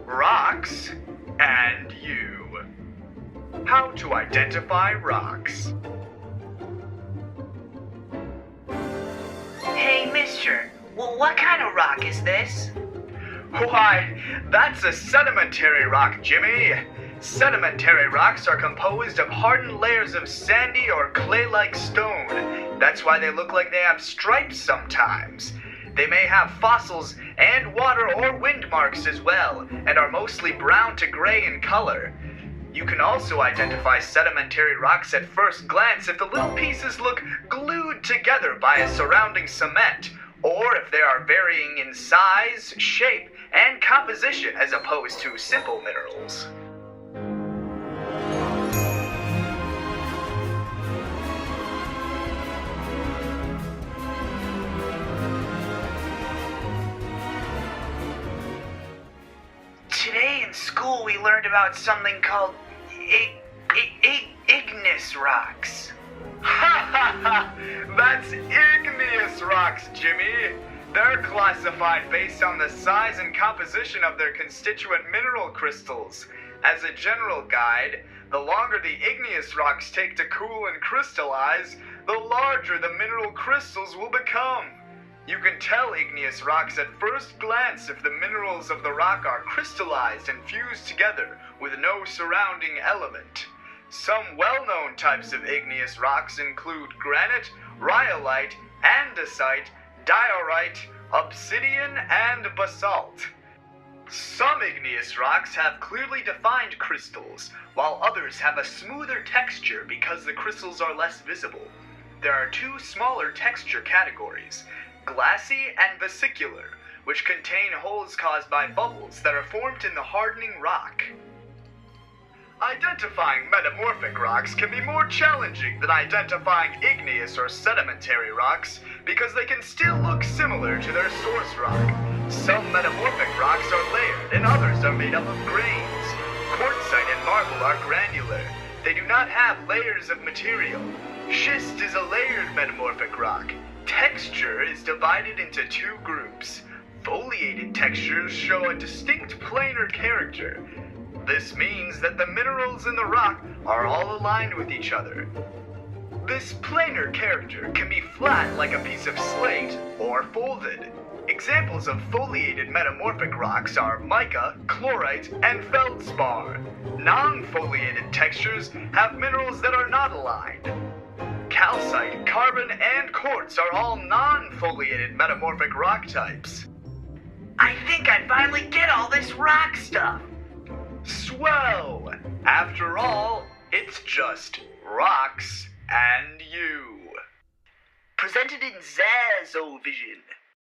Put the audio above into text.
Rocks and you. How to identify rocks. Hey, mister, what kind of rock is this? Why, that's a sedimentary rock, Jimmy. Sedimentary rocks are composed of hardened layers of sandy or clay-like stone. That's why they look like they have stripes sometimes. They may have fossils and water or wind marks as well, and are mostly brown to gray in color. You can also identify sedimentary rocks at first glance if the little pieces look glued together by a surrounding cement, or if they are varying in size, shape, and composition as opposed to simple minerals. Today in school we learned about something called igneous rocks. Ha ha ha! That's igneous rocks, Jimmy! They're classified based on the size and composition of their constituent mineral crystals. As a general guide, the longer the igneous rocks take to cool and crystallize, the larger the mineral crystals will become. You can tell igneous rocks at first glance if the minerals of the rock are crystallized and fused together with no surrounding element. Some well-known types of igneous rocks include granite, rhyolite, andesite, diorite, obsidian, and basalt. Some igneous rocks have clearly defined crystals, while others have a smoother texture because the crystals are less visible. There are two smaller texture categories: glassy and vesicular, which contain holes caused by bubbles that are formed in the hardening rock. Identifying metamorphic rocks can be more challenging than identifying igneous or sedimentary rocks because they can still look similar to their source rock. Some metamorphic rocks are layered and others are made up of grains. Quartzite and marble are granular. They do not have layers of material. Schist is a layered metamorphic rock. Texture is divided into two groups. Foliated textures show a distinct planar character. This means that the minerals in the rock are all aligned with each other. This planar character can be flat like a piece of slate or folded. Examples of foliated metamorphic rocks are mica, chlorite, and feldspar. Non-foliated textures have minerals that are not aligned. Calcite, carbon, and quartz are all non-foliated metamorphic rock types. I think I finally get all this rock stuff. Swell! After all, it's just rocks and you. Presented in Zazovision.